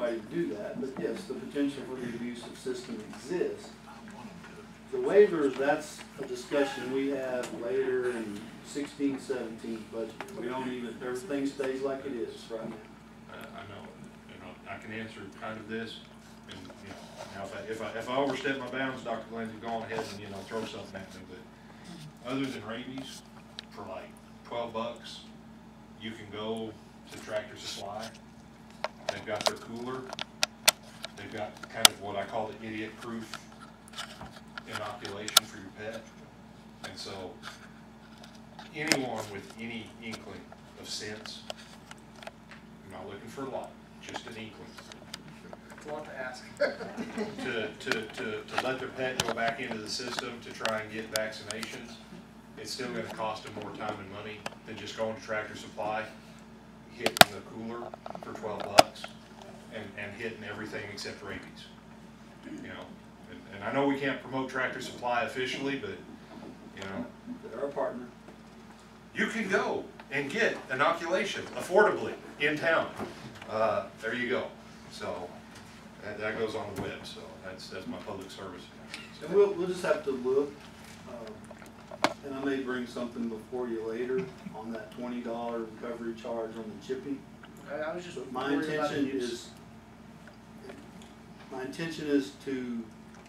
everybody to do that, but yes, the potential for the abusive system exists. The waivers, that's a discussion we have later in 16, 17 budget. We don't even, everything stays like it is right now. I know, I can answer kind of this, and now if I overstep my bounds, Dr. Glenn, go on ahead and throw something at me. But other than rabies, for like $12, you can go to Tractor Supply. They've got their cooler. They've got kind of what I call the idiot-proof inoculation for your pet. And so anyone with any inkling of sense, I'm not looking for a lot, just an inkling. It's a lot to ask. to let their pet go back into the system to try and get vaccinations, it's still going to cost them more time and money than just going to Tractor Supply, hitting the cooler for $12 and hitting everything except rabies. And I know we can't promote Tractor Supply officially, but They're our partner. you can go and get inoculation affordably in town. There you go. So that goes on the web. So that's my public service. And we'll just have to look, and I may bring something before you later on that $20 recovery charge on the chipping. I was just My intention is to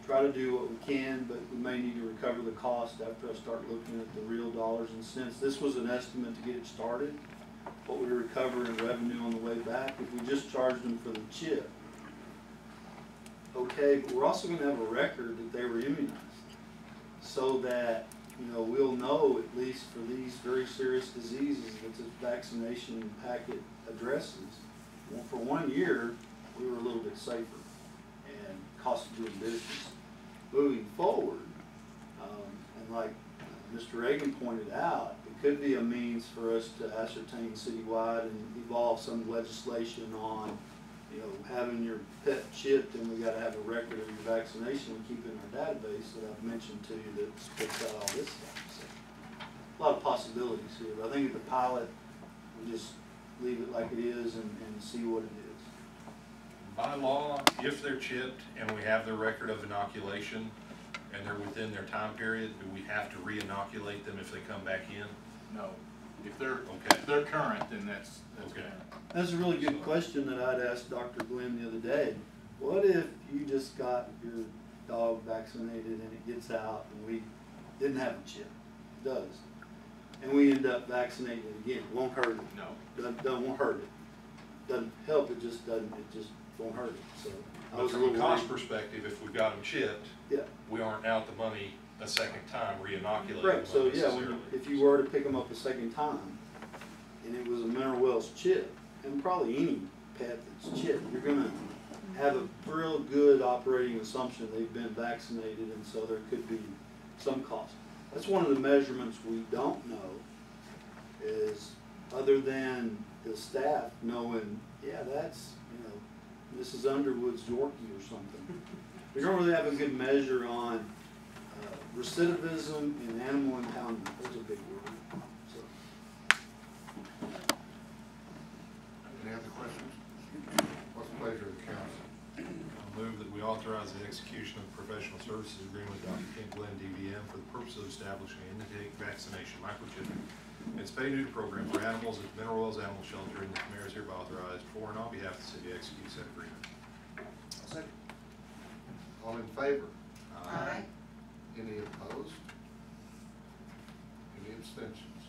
try to do what we can, but we may need to recover the cost after I start looking at the real dollars and cents. This was an estimate to get it started, what we recover in revenue on the way back. If we just charged them for the chip, okay, but we're also going to have a record that they were immunized, so that we'll know, at least for these very serious diseases, that this vaccination packet addresses. Well, for 1 year, we were a little bit safer and cost of doing business. Moving forward, and like Mr. Reagan pointed out, it could be a means for us to ascertain citywide and evolve some legislation on, having your pet chipped, and we got to have a record of your vaccination and keep it in our database that I've mentioned to you that spits out all this stuff. So, a lot of possibilities here, but I think at the pilot, we just leave it like it is and see what it is. By law, if they're chipped and we have their record of inoculation and they're within their time period, do we have to re-inoculate them if they come back in? No. If they're okay. If they're current, then that's okay. Current. That's a really good question that I'd asked Dr. Glenn the other day. What if you just got your dog vaccinated and it gets out and we didn't have a chip? It does. And we end up vaccinating it again. It won't hurt it. No. Won't hurt it. Doesn't help, it just doesn't, it just won't hurt it. So I was from a cost perspective, if we've got them chipped, yeah, we aren't out the money a second time re-inoculating right. them. So yeah, if you were to pick them up a second time and it was a Mineral Wells chip, and probably any pet that's chipped, you're gonna have a real good operating assumption they've been vaccinated, and so there could be some cost. That's one of the measurements we don't know, is other than the staff knowing, yeah, that's, Mrs. Underwood's Yorkie or something. We don't really have a good measure on recidivism and animal impoundment. That's a big word. So. Any other questions? What's the pleasure of the council? I'll move that we authorize the execution of the professional services agreement with Dr. Kent Glenn, DVM, for the purpose of establishing an intake vaccination, microchipping, and spay-neuter program for animals at the Mineral Wells Animal Shelter, and the mayor is hereby authorized for and on behalf of the city to execute said agreement. Second. All in favor? Aye. Any opposed? Any abstentions?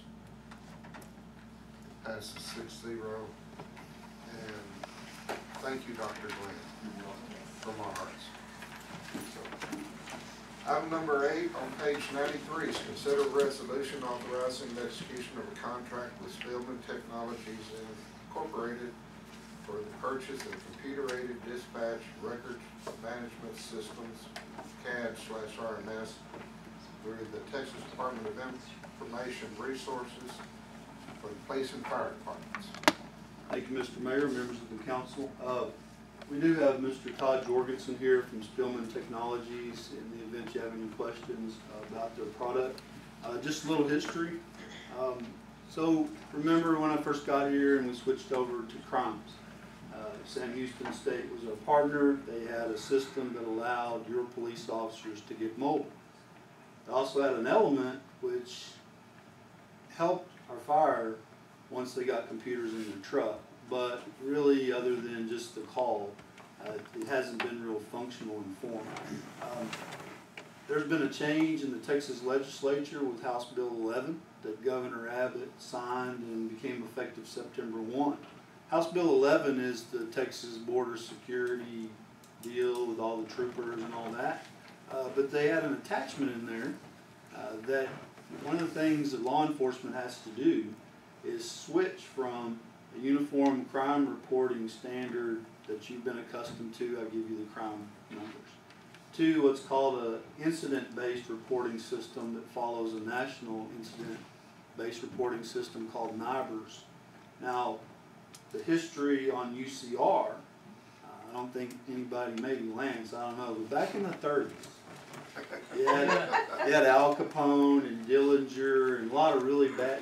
Passes 6-0. And thank you, Dr. Glenn, from our hearts. Item number 8 on page 93 is consider a resolution authorizing the execution of a contract with Spillman Technologies Incorporated for the purchase of computer-aided dispatch record management systems, CAD/RMS, through the Texas Department of Information Resources for the police and fire departments. Thank you, Mr. Mayor, members of the council. We do have Mr. Todd Jorgensen here from Spillman Technologies in the event you have any questions about their product. Just a little history. So remember when I first got here and we switched over to crimes. Sam Houston State was our partner. They had a system that allowed your police officers to get mobile. They also had an element which helped our fire once they got computers in their truck. But really, other than just the call, it hasn't been real functional and formal. There's been a change in the Texas legislature with House Bill 11 that Governor Abbott signed and became effective September 1. House Bill 11 is the Texas border security deal with all the troopers and all that. But they had an attachment in there that one of the things that law enforcement has to do is switch from a uniform crime reporting standard that you've been accustomed to, I give you the crime numbers, to what's called an incident-based reporting system that follows a national incident-based reporting system called NIBRS. Now, the history on UCR, I don't think anybody, maybe Lance, I don't know, but back in the 30s, you had Al Capone and Dillinger and a lot of really bad,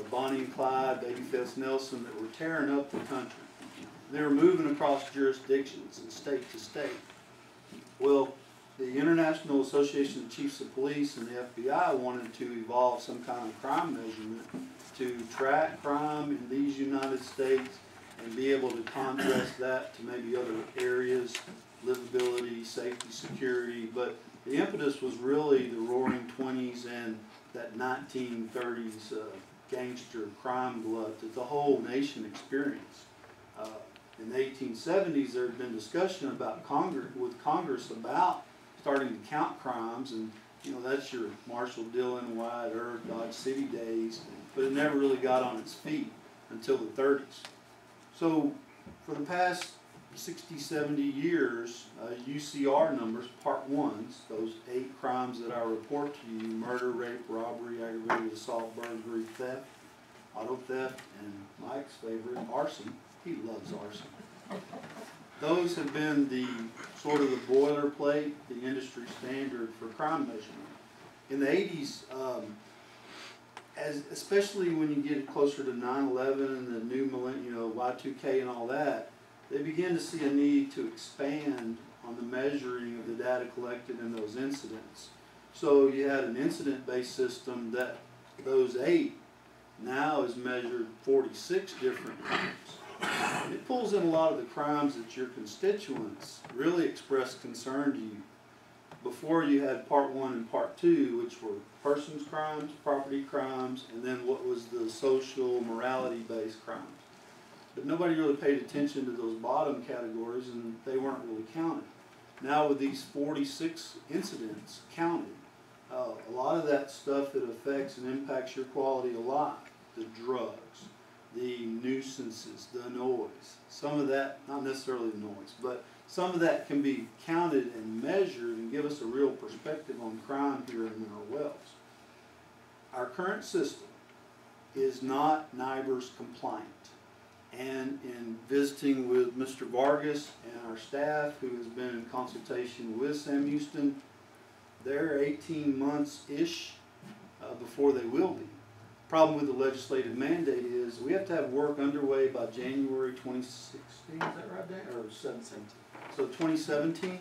Bonnie and Clyde, Babyface Nelson that were tearing up the country. They were moving across jurisdictions and state to state. Well, the International Association of Chiefs of Police and the FBI wanted to evolve some kind of crime measurement to track crime in these United States and be able to contrast that to maybe other areas, livability, safety, security. But the impetus was really the Roaring 20s and that 1930s gangster crime glut that the whole nation experienced. In the 1870s, there had been discussion about Congress about starting to count crimes, and that's your Marshall Dillon, Wyatt Earp, Dodge City days, but it never really got on its feet until the 30s. So for the past 60, 70 years, UCR numbers, part ones, those 8 crimes that I report to you, murder, rape, robbery, aggravated assault, burglary, theft, auto theft, and Mike's favorite, arson. He loves arson. Those have been the sort of the boilerplate, the industry standard for crime measurement. In the 80s, especially when you get closer to 9/11 and the new millennium, Y2K and all that, they began to see a need to expand on the measuring of the data collected in those incidents. So you had an incident-based system that those 8 now is measured 46 different crimes. It pulls in a lot of the crimes that your constituents really expressed concern to you. Before you had part 1 and part 2, which were persons crimes, property crimes, and then what was the social morality-based crimes. But nobody really paid attention to those bottom categories, and they weren't really counted. Now with these 46 incidents counted, a lot of that stuff that affects and impacts your quality of life, the drugs, the nuisances, the noise, some of that, not necessarily the noise, but some of that can be counted and measured and give us a real perspective on crime here in Mineral Wells. Our current system is not NIBRS compliant. And in visiting with Mr. Vargas and our staff, who has been in consultation with Sam Houston, they're 18 months-ish before they will be. Problem with the legislative mandate is we have to have work underway by January 2016, is that right, Dan? Or 17? So 2017,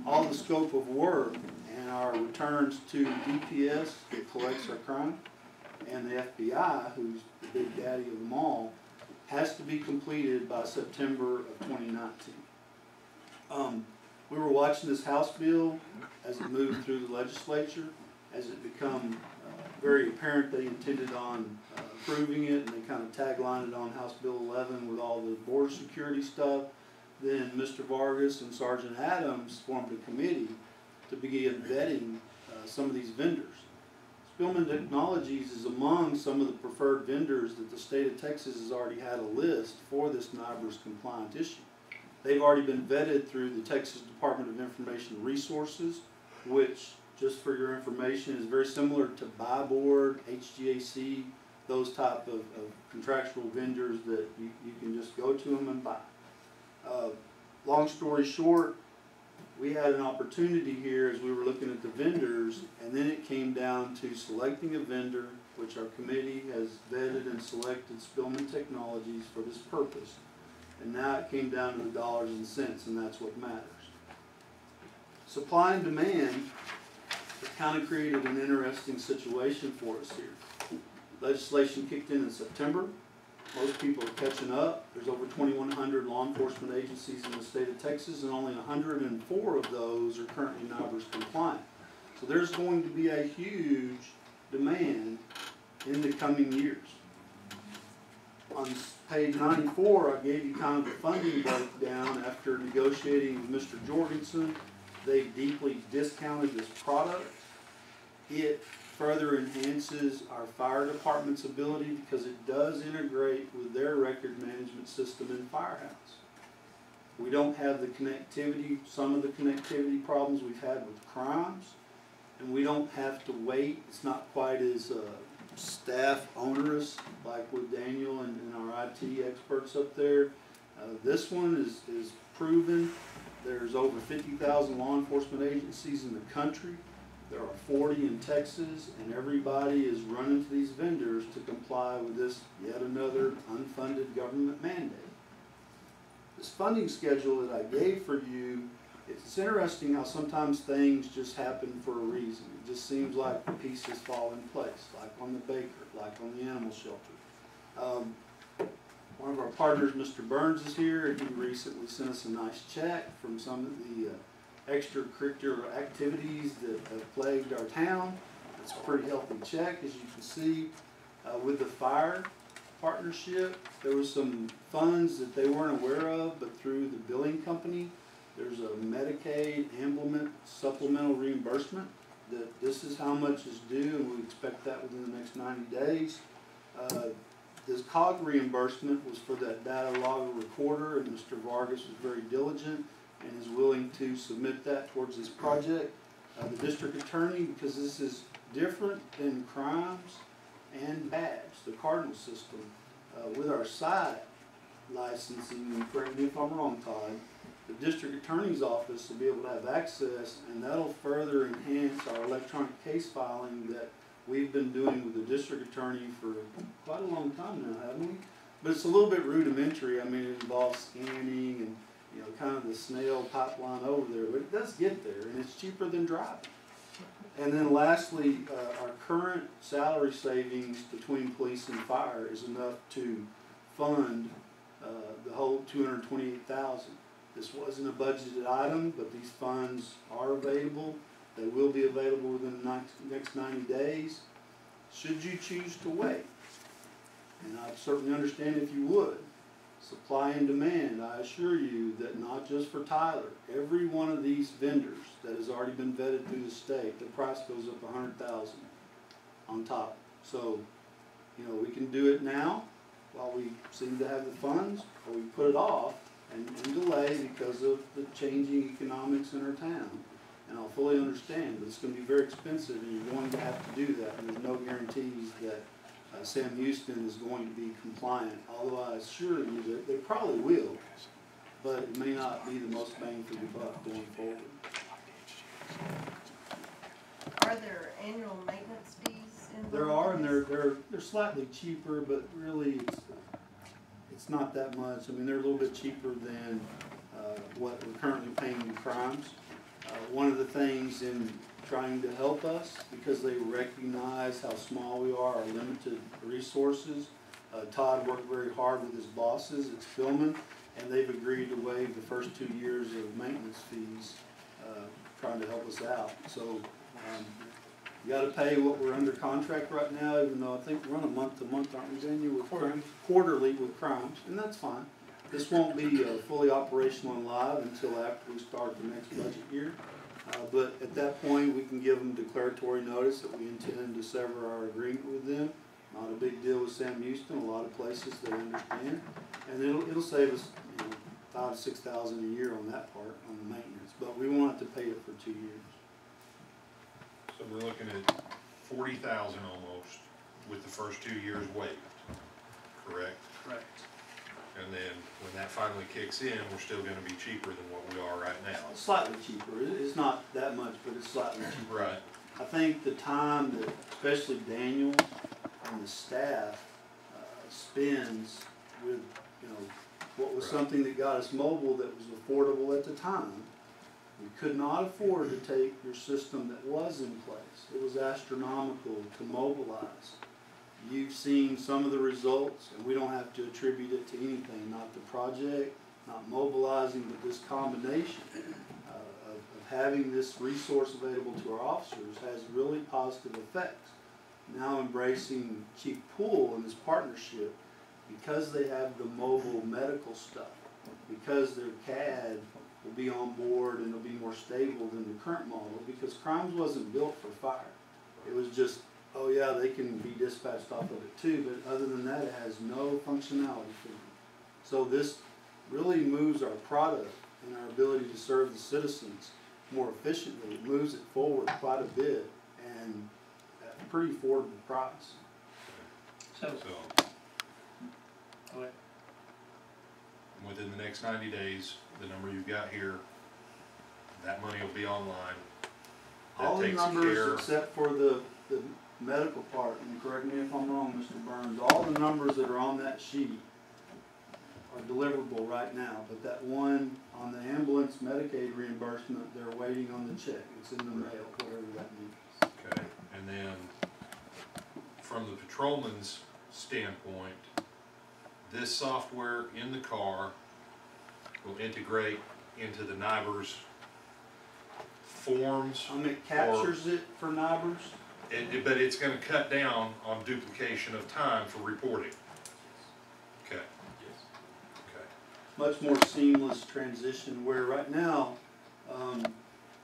all the scope of work and our returns to DPS that collects our crime, and the FBI, who's the big daddy of them all, has to be completed by September of 2019. We were watching this House bill as it moved through the legislature, as it became very apparent they intended on approving it, and they kind of taglined it on House Bill 11 with all the border security stuff. Then Mr. Vargas and Sergeant Adams formed a committee to begin vetting some of these vendors. Spillman Technologies is among some of the preferred vendors that the state of Texas has already had a list for this NIBRS compliant issue. They've already been vetted through the Texas Department of Information Resources, which, just for your information, is very similar to Buy Board, HGAC, those type of contractual vendors that you can just go to them and buy. Long story short, we had an opportunity here as we were looking at the vendors, and then it came down to selecting a vendor, which our committee has vetted and selected Spillman Technologies for this purpose. and now it came down to the dollars and cents, and that's what matters. Supply and demand, it kind of created an interesting situation for us here. Legislation kicked in September. Most people are catching up. There's over 2,100 law enforcement agencies in the state of Texas, and only 104 of those are currently NIBRS compliant. So there's going to be a huge demand in the coming years. On page 94, I gave you kind of the funding breakdown after negotiating with Mr. Jorgensen. They deeply discounted this product. It further enhances our fire department's ability because it does integrate with their record management system in Firehouse. We don't have the connectivity, some of the connectivity problems we've had with crimes, and we don't have to wait. It's not quite as staff onerous like with Daniel and our IT experts up there. This one is proven. There's over 50,000 law enforcement agencies in the country. There are 40 in Texas, and everybody is running to these vendors to comply with this yet another unfunded government mandate. This funding schedule that I gave for you, it's interesting how sometimes things just happen for a reason. It just seems like the pieces fall in place, like on the baker, like on the animal shelter. One of our partners, Mr. Burns, is here. He recently sent us a nice check from some of the extracurricular activities that have plagued our town. It's a pretty healthy check, as you can see. With the fire partnership, there was some funds that they weren't aware of, but through the billing company, there's a Medicaid amblement supplemental reimbursement that this is how much is due, and we expect that within the next 90 days. This COG reimbursement was for that data logger recorder, and Mr. Vargas was very diligent and is willing to submit that towards this project. The district attorney, because this is different than crimes and badge, the cardinal system, with our site licensing, and correct me if I'm wrong, Todd, the district attorney's office will be able to have access, and that'll further enhance our electronic case filing that we've been doing with the district attorney for quite a long time now, haven't we? But it's a little bit rudimentary. I mean, it involves scanning and, you know, kind of the snail pipeline over there, but it does get there, and it's cheaper than driving. And then lastly, our current salary savings between police and fire is enough to fund the whole $228,000. This wasn't a budgeted item, but these funds are available. They will be available within the next 90 days. Should you choose to wait, and I'd certainly understand if you would, supply and demand, I assure you that not just for Tyler, every one of these vendors that has already been vetted through the state, the price goes up $100,000 on top. So, you know, we can do it now while we seem to have the funds, or we put it off and delay because of the changing economics in our town. And I'll fully understand, but it's going to be very expensive, and you're going to have to do that, and there's no guarantees that Sam Houston is going to be compliant, although I assure you that they probably will, but it may not be the most bang for the buck going forward. Are there annual maintenance fees involved? There are, and they're slightly cheaper, but really it's not that much. I mean, they're a little bit cheaper than what we're currently paying in crimes. One of the things in trying to help us, because they recognize how small we are, our limited resources, Todd worked very hard with his bosses at Spillman, and they've agreed to waive the first 2 years of maintenance fees, trying to help us out. So you got to pay what we're under contract right now, even though I think we're on a month-to-month, aren't we, Daniel, with crimes? Quarterly with crimes, and that's fine. This won't be fully operational and live until after we start the next budget year. But at that point, we can give them declaratory notice that we intend to sever our agreement with them. Not a big deal with Sam Houston. A lot of places they understand, and it'll save us, you know, $5,000 to $6,000 a year on that part, on the maintenance. But we won't have to pay it for 2 years. So we're looking at $40,000 almost with the first 2 years waived, correct? Correct. And then when that finally kicks in, we're still gonna be cheaper than what we are right now. Slightly cheaper. It's not that much, but it's slightly cheaper. Right. I think the time that especially Daniel and the staff spends with, you know, what was Right. something that got us mobile that was affordable at the time. We could not afford to take your system that was in place. It was astronomical to mobilize. You've seen some of the results, and we don't have to attribute it to anything, not the project, not mobilizing, but this combination of having this resource available to our officers has really positive effects. Now embracing Chief Poole and his partnership, because they have the mobile medical stuff, because their CAD will be on board and it'll be more stable than the current model, because crimes wasn't built for fire. It was just, oh yeah, they can be dispatched off of it too, but other than that, it has no functionality for them. So this really moves our product and our ability to serve the citizens more efficiently. It moves it forward quite a bit and at a pretty affordable price. So, So, go ahead. within the next 90 days, the number you've got here, that money will be online. That All the takes numbers care- except for the medical part, and correct me if I'm wrong, Mr. Burns, all the numbers that are on that sheet are deliverable right now, but that one on the ambulance Medicaid reimbursement, they're waiting on the check. It's in the mail, whatever that means. Okay, and then from the patrolman's standpoint, this software in the car will integrate into the NIBRS forms, It captures it for NIBRS. but it's gonna cut down on duplication of time for reporting. Okay. Okay. Much more seamless transition, where right now,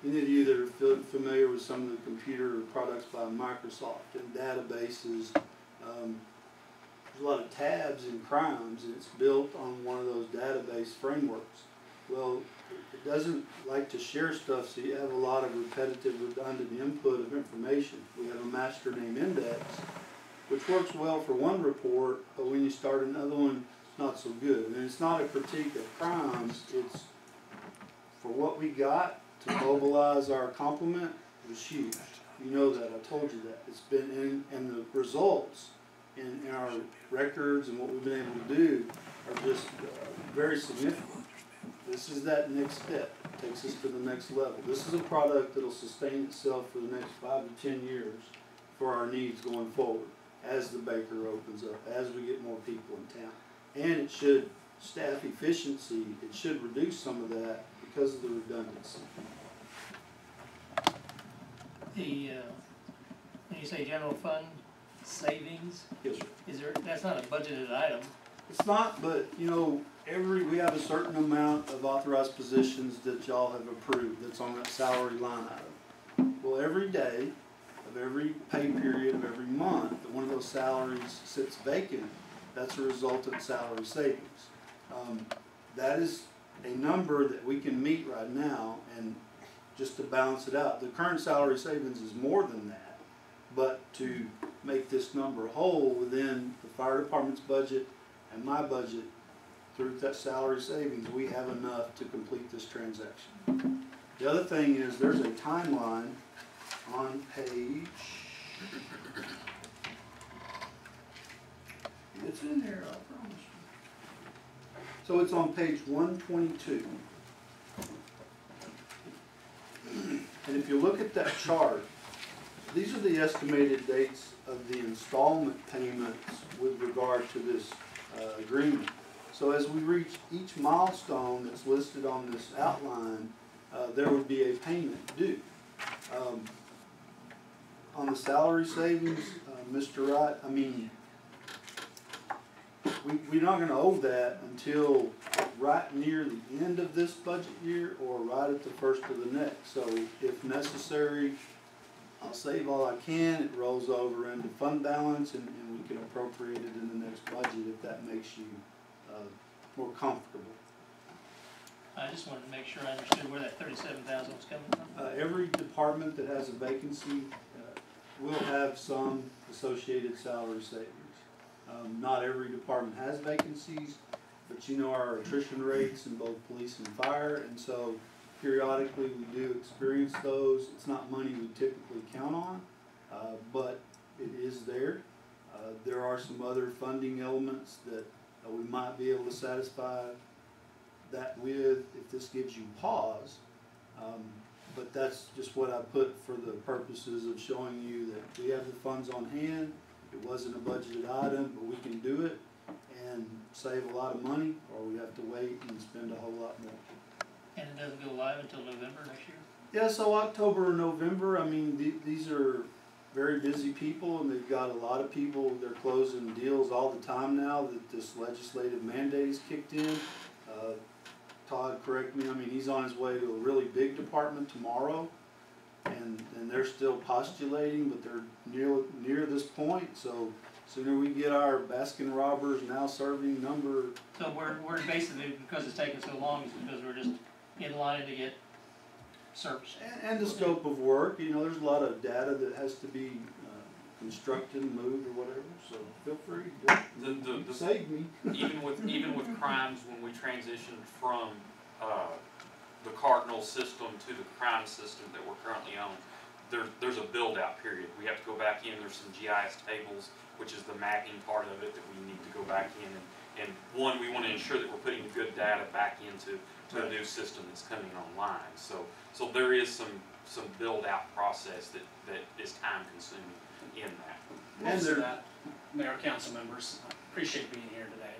any of you that are familiar with some of the computer products by Microsoft and databases, there's a lot of tabs in crimes, and it's built on one of those database frameworks. Well, it doesn't like to share stuff, so you have a lot of repetitive, redundant input of information. We have a master name index, which works well for one report, but when you start another one, it's not so good. And it's not a critique of crimes, it's for what we got to mobilize our complement was huge. You know that, I told you that. It's been, and the results in our records and what we've been able to do are just very significant. This is that next step, takes us to the next level. This is a product that'll sustain itself for the next 5 to 10 years for our needs going forward, as the Baker opens up, as we get more people in town. And it should, staff efficiency, it should reduce some of that because of the redundancy. When you say general fund savings, Yes, sir. is there, that's not a budgeted item. It's not, but, you know, we have a certain amount of authorized positions that y'all have approved that's on that salary line item. Well, every day of every pay period of every month that one of those salaries sits vacant, that's a resultant salary savings. That is a number that we can meet right now, and just to balance it out, the current salary savings is more than that, but to make this number whole within the fire department's budget and my budget, through that salary savings, we have enough to complete this transaction. The other thing is, there's a timeline on page, it's in there, I promise you. So it's on page 122. And if you look at that chart, these are the estimated dates of the installment payments with regard to this agreement. So as we reach each milestone that's listed on this outline, there would be a payment due. On the salary savings, Mr. Wright, I mean, we're not gonna owe that until right near the end of this budget year or right at the first of the next. So if necessary, I'll save all I can, it rolls over into fund balance, and we can appropriate it in the next budget if that makes you more comfortable. I just wanted to make sure I understood where that 37,000 was coming from. Every department that has a vacancy will have some associated salary savings. Not every department has vacancies, but you know our attrition rates in both police and fire, and so periodically we do experience those. It's not money we typically count on, but it is there. There are some other funding elements that We might be able to satisfy that with, if this gives you pause. But that's just what I put for the purposes of showing you that we have the funds on hand. It wasn't a budgeted item, but we can do it and save a lot of money, or we have to wait and spend a whole lot more. And it doesn't go live until November next year? Yeah, so October or November, I mean, these are very busy people, and they've got a lot of people, they're closing deals all the time now that this legislative mandate has kicked in. Todd, correct me, I mean, he's on his way to a really big department tomorrow, and they're still postulating, but they're near this point, so sooner we get our Baskin Robbins now serving number. So we're basically, because it's taking so long, it's because we're just in line to get searched. And the scope of work, you know, there's a lot of data that has to be constructed and moved or whatever, so feel free, The save me. even with crimes, when we transitioned from the Cardinal system to the crime system that we're currently on, there's a build out period. We have to go back in. There's some GIS tables, which is the mapping part of it that we need to go back in, and one, we want to ensure that we're putting good data back into a new system that's coming online. So there is some build out process that is time consuming in that. Most of that, Mayor, council members, appreciate being here today.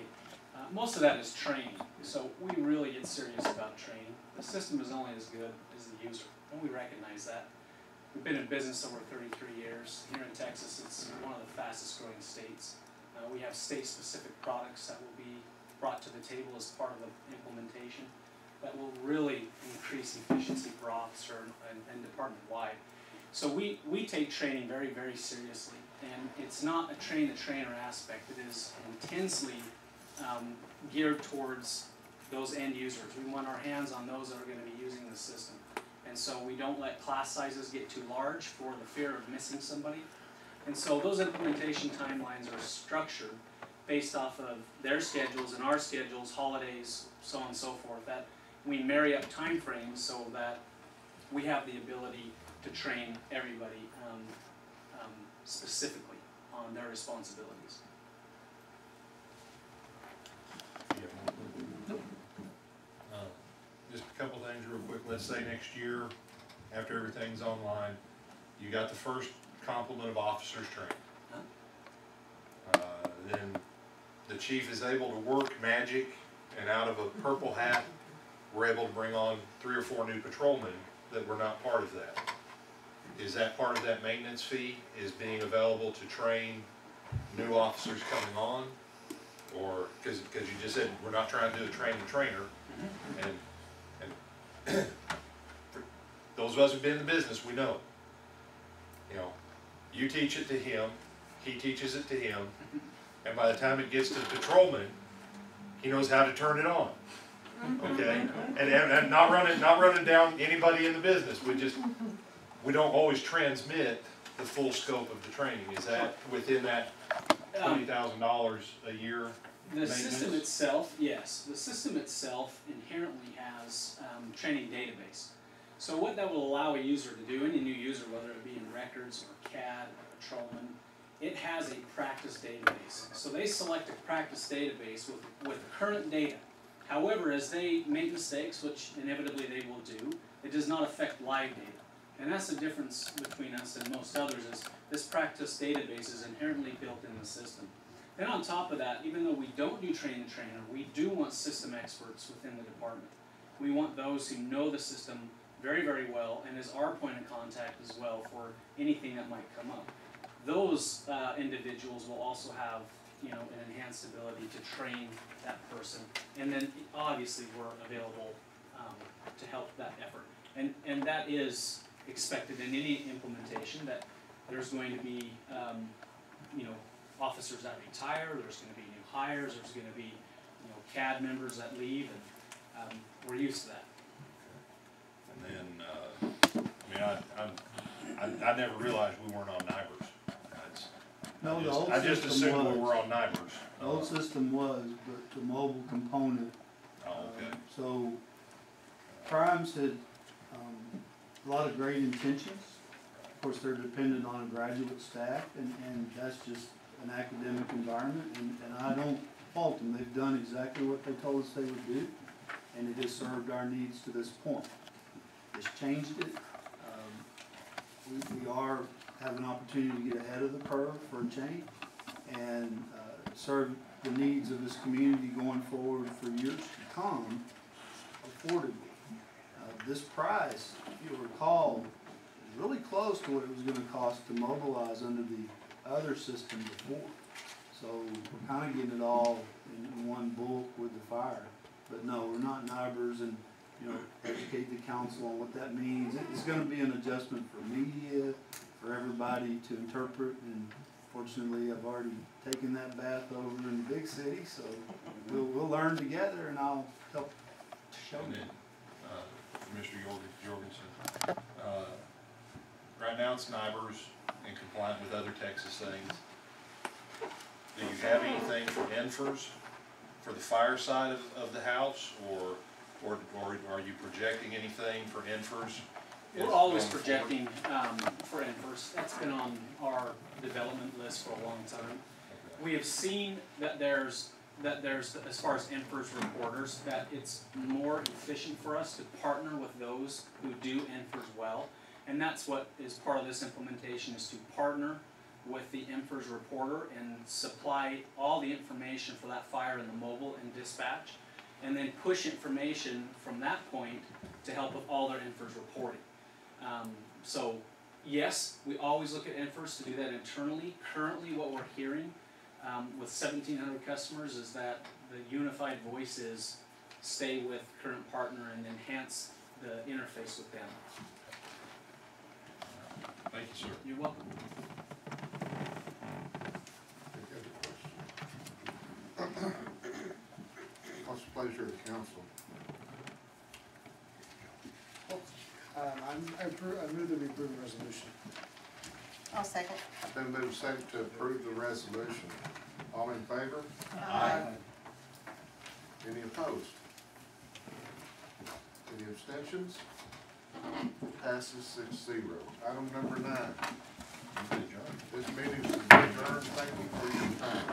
Most of that is training, so we really get serious about training. The system is only as good as the user, and we recognize that. We've been in business over 33 years. Here in Texas, it's one of the fastest growing states. We have state-specific products that will be brought to the table as part of the implementation that will really increase efficiency for officer and department-wide. So we take training very, very seriously, and it's not a train-the-trainer aspect. It is intensely geared towards those end users. We want our hands on those that are going to be using the system. And so we don't let class sizes get too large for the fear of missing somebody. And so those implementation timelines are structured based off of their schedules and our schedules, holidays, so on and so forth, that we marry up time frames so that we have the ability to train everybody specifically on their responsibilities. Just a couple things real quick. Let's say next year, after everything's online, you got the first complement of officers trained. Then the chief is able to work magic, and out of a purple hat, we're able to bring on 3 or 4 new patrolmen that were not part of that. Is that part of that maintenance fee, is being available to train new officers coming on? Or, because you just said we're not trying to do a train-the-trainer, and for those of us who've been in the business, we know. You know, you teach it to him, he teaches it to him, and by the time it gets to the patrolman, he knows how to turn it on. Okay, and not running down anybody in the business. We don't always transmit the full scope of the training. Is that within that $20,000 a year? The system itself, yes. The system itself inherently has training database. So what that will allow a user to do, any new user, whether it be in records or CAD or patrolman, it has a practice database. So they select a practice database with current data. However, as they make mistakes, which inevitably they will do, it does not affect live data. And that's the difference between us and most others, is this practice database is inherently built in the system. And on top of that, even though we don't do train-the-trainer, we do want system experts within the department. We want those who know the system very, very well and is our point of contact as well for anything that might come up. Those individuals will also have, you know, an enhanced ability to train that person. And then obviously we're available to help that effort. And that is expected in any implementation, that there's going to be, you know, officers that retire, there's going to be new hires, there's going to be, you know, CAD members that leave, and we're used to that. And then, I never realized we weren't on NIBRS. I just assumed we were on NIBRS. The old system was, but the mobile component. Oh, okay. So, Crimes had a lot of great intentions. Of course, they're dependent on a graduate staff, and that's just an academic environment, and I don't fault them. They've done exactly what they told us they would do, and it has served our needs to this point. It's changed it. We are have an opportunity to get ahead of the curve for a change and serve the needs of this community going forward for years to come affordably. This price, if you recall, is really close to what it was gonna cost to mobilize under the other system before. So we're kinda getting it all in one bulk with the fire. But no, we're not neighbors, and, you know, educate the council on what that means. It's gonna be an adjustment for media, for everybody to interpret, and fortunately, I've already taken that bath over in the big city, so we'll learn together, and I'll help show And you. then, Mr. Jorgensen, right now it's NIBRS and compliant with other Texas things. Do you have anything for infers for the fire side of the house, or are you projecting anything for infers? We're always going projecting, for inverse, that's been on our development list for a long time. forward? We have seen that there's, as far as infers reporters, that it's more efficient for us to partner with those who do infers well. And that's what is part of this implementation, is to partner with the infers reporter and supply all the information for that fire in the mobile and dispatch, and then push information from that point to help with all their infers reporting. So yes, we always look at infers to do that internally. Currently, what we're hearing with 1,700 customers is that the unified voice is stay with current partner and enhance the interface with them. Thank you, sir. You're welcome. What's the pleasure of the council? I move that we approve the resolution. I'll second. Been moved second to approve the resolution. All in favor? Aye. Any opposed? Any abstentions? Passes 6-0. Item number 9. This meeting is adjourned. Thank you for your time.